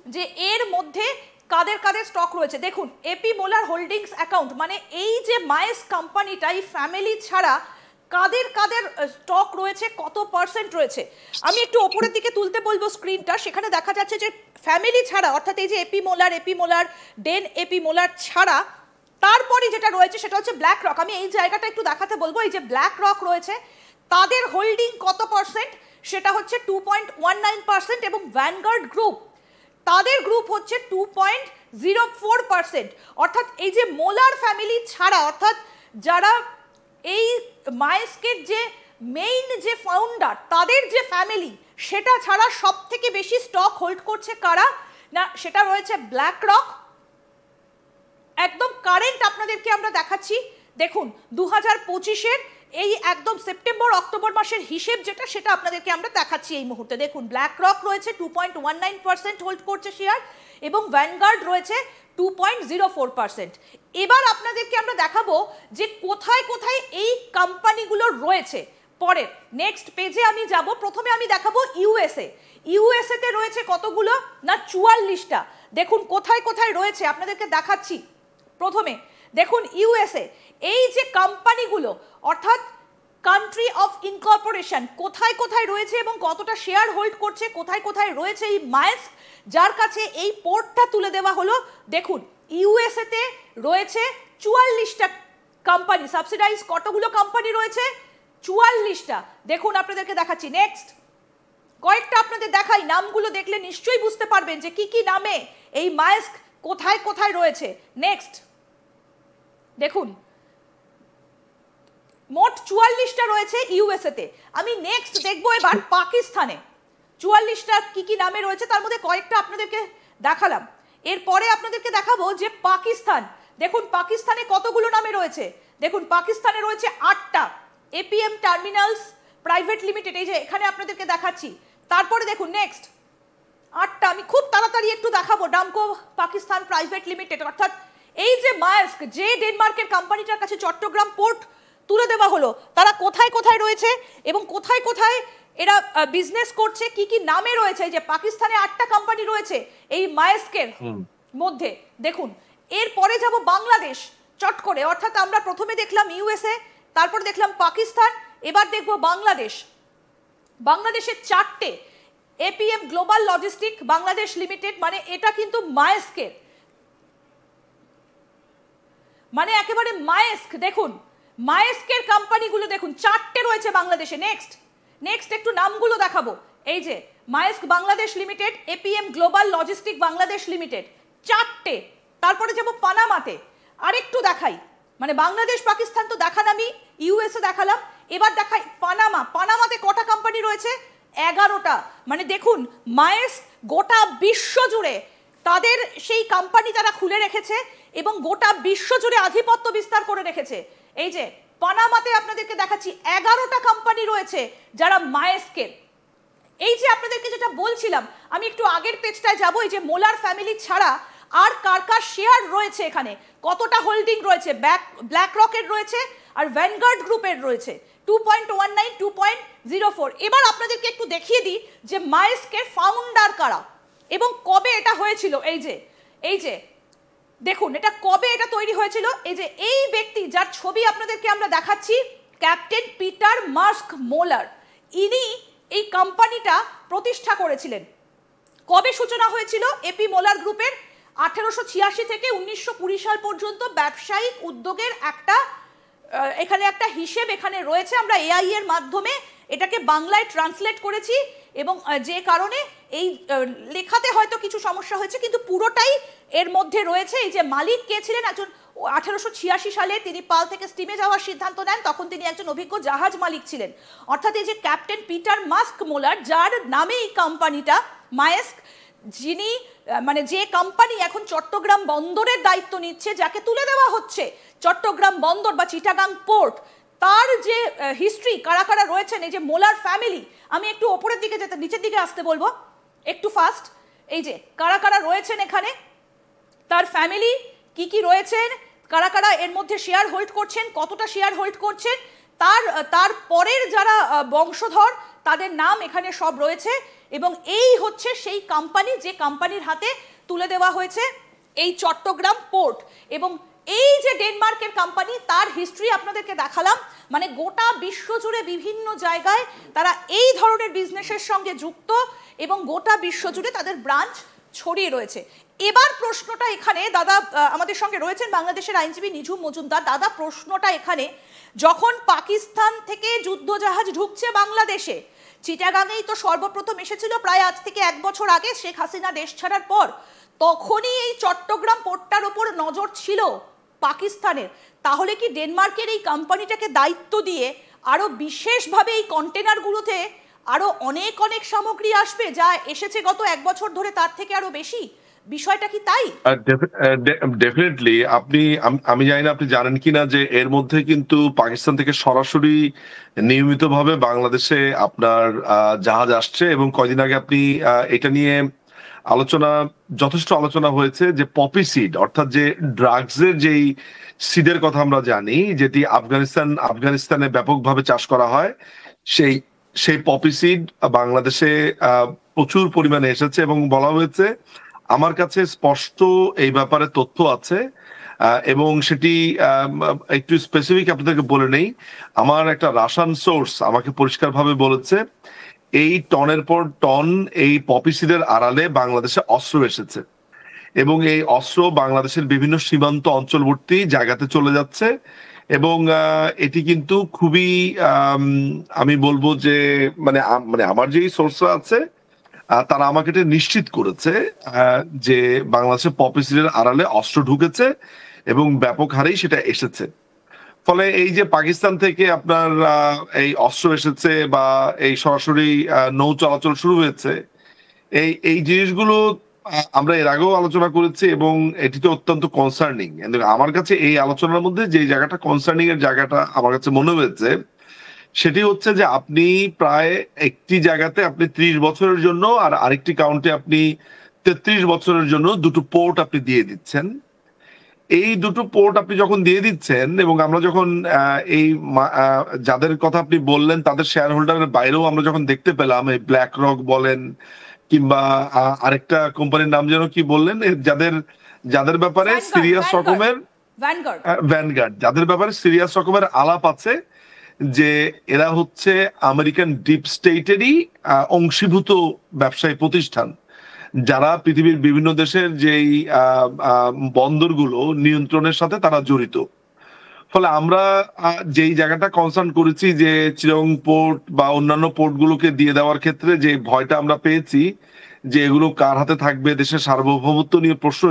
যে এর মধ্যে কাদের কাদের স্টক রয়েছে। দেখুন এপি মোলার হোল্ডিংস অ্যাকাউন্ট, মানে এই যে মায়েস্ক কোম্পানিটা, এই ফ্যামিলি ছাড়া কাদের কাদের স্টক রয়েছে, কত পার্সেন্ট রয়েছে। আমি একটু ওপরের দিকে তুলতে বলবো স্ক্রিনটা, সেখানে দেখা যাচ্ছে যে ফ্যামিলি ছাড়া, অর্থাৎ এই যে এপি মোলার ডেন এপি মোলার ছাড়া তারপরে যেটা রয়েছে সেটা হচ্ছে ব্ল্যাক রক। আমি এই জায়গাটা একটু দেখাতে বলবো, এই যে ব্ল্যাক রক রয়েছে তাদের হোল্ডিং কত পার্সেন্ট, সেটা হচ্ছে 2.19%, এবং ভ্যানগার্ড গ্রুপ তাদের গ্রুপ হচ্ছে 2.04%। অর্থাৎ এই যে মোলার ফ্যামিলি ছাড়া, অর্থাৎ যারা এই মায়েস্কের যে মেইন যে ফাউন্ডার তাদের যে ফ্যামিলি, সেটা ছাড়া সব থেকে বেশি স্টক হোল্ড করছে কারা না, সেটা রয়েছে ব্ল্যাক রক। একদম কারেন্ট আপনাদেরকে আমরা দেখাচ্ছি, দেখুন 2025-এর এই একদম সেপ্টেম্বর অক্টোবর মাসের হিসেব যেটা, সেটা আপনাদেরকে আমরা দেখাচ্ছি এই মুহূর্তে। দেখুন ব্ল্যাক রক রয়েছে 2.19% হোল্ড করছে শেয়ার, এবং ভ্যানগার্ড রয়েছে 2.04%। এবার আপনাদেরকে আমরা দেখাবো যে কোথায় কোথায় এই কোম্পানিগুলো রয়েছে। পরে নেক্সট পেজে আমি যাব, প্রথমে আমি দেখাবো ইউএসএ তে রয়েছে কতগুলো না 44টা। দেখুন কোথায় কোথায় রয়েছে আপনাদেরকে দেখাচ্ছি। প্রথমে দেখুন ইউএসএ, এই যে কোম্পানিগুলো অর্থাৎ কান্ট্রি অফ ইনকর্পোরেশন কোথায় কোথায় রয়েছে এবং কতটা শেয়ার হোল্ড করছে, কোথায় কোথায় রয়েছে এই মায়েস্ক, যার কাছে এই পোর্টটা তুলে দেওয়া হলো। দেখুন ইউএসএ তে রয়েছে 44টা কোম্পানি, সাবসিডাইজ কতগুলো কোম্পানি রয়েছে 44টা। দেখুন আপনাদেরকে দেখাচ্ছি, নেক্সট কয়েকটা আপনাদের দেখাই, নামগুলো দেখলে নিশ্চয়ই বুঝতে পারবেন যে কি কি নামে এই মায়েস্ক কোথায় কোথায় রয়েছে। নেক্সট দেখুন মোট 44টা রয়েছে ইউএসএ তে। আমি নেক্সট দেখবো এবার পাকিস্তানে 44টা কি কি নামে রয়েছে, তার মধ্যে কয়েকটা আপনাদেরকে দেখালাম। এরপরে আপনাদেরকে দেখাবো যে পাকিস্তান, দেখুন পাকিস্তানে কতগুলো নামে রয়েছে। দেখুন পাকিস্তানে রয়েছে 8টা, এপিএম টার্মিনালস প্রাইভেট লিমিটেড, এই যে এখানে আপনাদেরকে দেখাচ্ছি। তারপরে দেখুন নেক্সট 8টা, আমি খুব তাড়াতাড়ি একটু দেখাবো, ডামকো পাকিস্তান প্রাইভেট লিমিটেড। অর্থাৎ এই যে মায়েস্ক, যে ডেনমার্কের কোম্পানিটার কাছে চট্টগ্রাম পোর্ট তুলে দেওয়া হলো, তারা কোথায় কোথায় রয়েছে এবং কোথায় কোথায় এরা বিজনেস করছে, কি কি নামে রয়েছে। এই যে পাকিস্তানে 8টা কোম্পানি রয়েছে এই মায়েস্কের মধ্যে। দেখুন এরপরে যাব বাংলাদেশ চট করে, অর্থাৎ আমরা প্রথমে দেখলাম ইউএসএ, তারপর দেখলাম পাকিস্তান, এবার দেখব বাংলাদেশ। বাংলাদেশের 4টে, APM global logistic Bangladesh limited, মানে এটা কিন্তু মায়েস্কের, মানে একেবারে মায়েস্ক। দেখুন মায়েস্কের কোম্পানিগুলো দেখুন 4টে রয়েছে বাংলাদেশে। নেক্সট একটু নামগুলো দেখাবো, এই যে Maersk Bangladesh limited, APM global logistic Bangladesh limited, 4টে। তারপরে যাব পানামাতে, আরেকটু দেখাই, মানে বাংলাদেশ পাকিস্তান তো দেখান, আমি ইউএসএ দেখালাম, এবার দেখাই পানামাতে কটা কোম্পানি রয়েছে 11টা। মানে দেখুন মায়েস্ক গোটা বিশ্ব জুড়ে তাদের সেই কোম্পানি তারা খুলে রেখেছে এবং গোটা বিশ্ব জুড়ে আধিপত্য বিস্তার করে রেখেছে। এই যে পানামাতে আপনাদেরকে দেখাচ্ছি 11টা কোম্পানি রয়েছে যারা মায়েস্কের। এই যে আপনাদেরকে যেটা বলছিলাম, আমি একটু আগের পেজটায় যাব, এই যে মোলার ফ্যামিলি ছাড়া আর কার কার শেয়ার রয়েছে, এখানে কতটা হোল্ডিং রয়েছে, ব্ল্যাক রকের রয়েছে আর ভ্যানগার্ড গ্রুপের রয়েছে 2.19, 2.04। এবার আপনাদেরকে একটু দেখিয়ে দিই যে মায়েস্কের ফাউন্ডার কারা এবং কবে এটা হয়েছিল। এই যে দেখুন এটা কবে এটা তৈরি হয়েছিল। এই যে এই ব্যক্তি যার ছবি আপনাদেরকে আমরা দেখাচ্ছি, ক্যাপ্টেন পিটার মাস্ক মোলার, ইনি এই কোম্পানিটা প্রতিষ্ঠা করেছিলেন। কবে সূচনা হয়েছিল এপি মোলার গ্রুপের? 1886 থেকে 1920 সাল পর্যন্ত ব্যবসায়িক উদ্যোগের একটা এখানে একটা হিসেব এখানে রয়েছে। আমরা এআই এর মাধ্যমে এটাকে বাংলায় ট্রান্সলেট করেছি এবং যে কারণে এই লেখাতে হয়তো কিছু সমস্যা হয়েছে, কিন্তু পুরোটাই এর মধ্যে রয়েছে। এই যে মালিক কে ছিলেন, একজন 1886 সালে তিনি পাল থেকে স্টিমে যাওয়ার সিদ্ধান্ত নেন, তখন তিনি একজন অভিজ্ঞ জাহাজ মালিক ছিলেন। অর্থাৎ এই যে ক্যাপ্টেন পিটার মাস্ক মোলার, যার নামে এই কোম্পানিটা মায়েস্ক, যিনি মানে যে কোম্পানি এখন চট্টগ্রাম বন্দরের দায়িত্ব নিচ্ছে, যাকে তুলে দেওয়া হচ্ছে চট্টগ্রাম বন্দর বা চিটাগাং পোর্ট, তার যে হিস্ট্রি কারা কারা রয়েছেন, এই যে মোলার ফ্যামিলি, আমি একটু ওপরের দিকে যেতে, নিচের দিকে আসতে বলবো একটু ফাস্ট। এই যে কারা কারা রয়েছেন এখানে, তার ফ্যামিলি কি কি রয়েছেন, কারা কারা এর মধ্যে শেয়ার হোল্ড করছেন, কতটা শেয়ার হোল্ড করছেন, তার পরের যারা বংশধর তাদের নাম এখানে সব রয়েছে এবং এই হচ্ছে সেই কোম্পানি যে কোম্পানির হাতে তুলে দেওয়া হয়েছে এই চট্টগ্রাম পোর্ট। এবং এই যে ডেনমার্কের কোম্পানি, তার হিস্ট্রি আপনাদেরকে দেখালাম, মানে গোটা বিশ্বজুড়ে বিভিন্ন জায়গায় তারা এই ধরনের বিজনেসের সঙ্গে যুক্ত এবং গোটা বিশ্বজুড়ে তাদের ব্রাঞ্চ ছড়িয়ে রয়েছে। এবার প্রশ্নটা এখানে, দাদা আমাদের সঙ্গে রয়েছেন বাংলাদেশের আইনজীবী নিঝুম মজুমদার। দাদা, প্রশ্নটা এখানে, যখন পাকিস্তান থেকে যুদ্ধজাহাজ ঢুকছে বাংলাদেশে, চিটাগাঙেই তো সর্বপ্রথম এসেছিল প্রায় আজ থেকে 1 বছর আগে শেখ হাসিনা দেশ ছাড়ার পর, তখনই এই চট্টগ্রাম পোর্টটার ওপর নজর ছিল পাকিস্তানের। তাহলে কি ডেনমার্কের এই কোম্পানিটাকে দায়িত্ব দিয়ে আরো বিশেষভাবে এই কন্টেনারগুলোতে আরো অনেক অনেক সামগ্রী আসবে, যা এসেছে গত 1 বছর ধরে তার থেকে আরো বেশি? বিষয়টা কি তাই? ডেফিনেটলি। আমি জানি না আপনি জানেন কিনা যে এর মধ্যে কিন্তু পাকিস্তান থেকে সরাসরি নিয়মিতভাবে বাংলাদেশে আপনার জাহাজ আসছে, এবং কয়দিন আগে আপনি এটা নিয়ে যথেষ্ট আলোচনা হয়েছে যে পপি সিড, অর্থাৎ যে ড্রাগসের যেই সিডের কথা আমরা জানি, যেটি আফগানিস্তানে ব্যাপকভাবে চাষ করা হয়, সেই সেই পপি সিড বাংলাদেশে প্রচুর পরিমাণে এসেছে। এবং বলা হয়েছে, আমার কাছে স্পষ্ট এই ব্যাপারে তথ্য আছে, এবং সেটি একটু স্পেসিফিক আপনাদেরকে বলে নেই। আমার একটা রাশিয়ান সোর্স আমাকে পরিষ্কারভাবে বলেছে, এই টনের পর টন এই পপি সিডের আড়ালে বাংলাদেশে অস্ত্র এসেছে, এবং এই অস্ত্র বাংলাদেশের বিভিন্ন সীমান্ত অঞ্চলবর্তী জায়গাতে চলে যাচ্ছে। এবং এটি কিন্তু খুবই আমি বলবো যে মানে আমার যেই সোর্সরা আছে তারা আমাকে এটা নিশ্চিত করেছে যে বাংলাদেশের পপি সিডের আড়ালে অস্ত্র ঢুকেছে এবং ব্যাপক হারেই সেটা এসেছে। ফলে এই যে পাকিস্তান থেকে আপনার এই অস্ত্র এসেছে বা এই সরাসরি নৌ চলাচল শুরু হয়েছে, এই জিনিসগুলো আমরা এর আগেও আলোচনা করেছি, এবং এটি তো অত্যন্ত কনসার্নিং। আমার কাছে এই আলোচনার মধ্যে যে জায়গাটা কনসার্নিং এর জায়গাটা আমার কাছে মনে হয়েছে, সেটি হচ্ছে যে আপনি প্রায় একটি জায়গাতে আপনি 30 বছরের জন্য আর আরেকটি কাউন্টে আপনি 33 বছরের জন্য দুটো পোর্ট আপনি দিয়ে দিচ্ছেন। এই দুটো পোর্ট আপনি যখন দিয়ে দিচ্ছেন, এবং আমরা যখন এই যাদের কথা আপনি বললেন তাদের শেয়ার হোল্ডারের বাইরেও আমরা যখন দেখতে পেলাম, এই ব্ল্যাক রক বলেন কিংবা আরেকটা কোম্পানির নাম যেন কি বললেন, যাদের ব্যাপারে সিরিয়াস রকমের ভ্যানগার্ড, যাদের ব্যাপারে সিরিয়াস রকমের আলাপ আছে যে এরা হচ্ছে আমেরিকান ডিপ স্টেটেরই অংশীভূত ব্যবসায়ী প্রতিষ্ঠান, যারা পৃথিবীর বিভিন্ন দেশের যেই বন্দরগুলো নিয়ন্ত্রণের সাথে তারা জড়িত। ফলে আমরা যেই জায়গাটা কনসার্ন করেছি যে চিটাগং পোর্ট বা অন্যান্য পোর্টগুলোকে দিয়ে দেওয়ার ক্ষেত্রে যে ভয়টা আমরা পেয়েছি যে এগুলো কার হাতে থাকবে, দেশের সার্বভৌমত্ব নিয়ে প্রশ্ন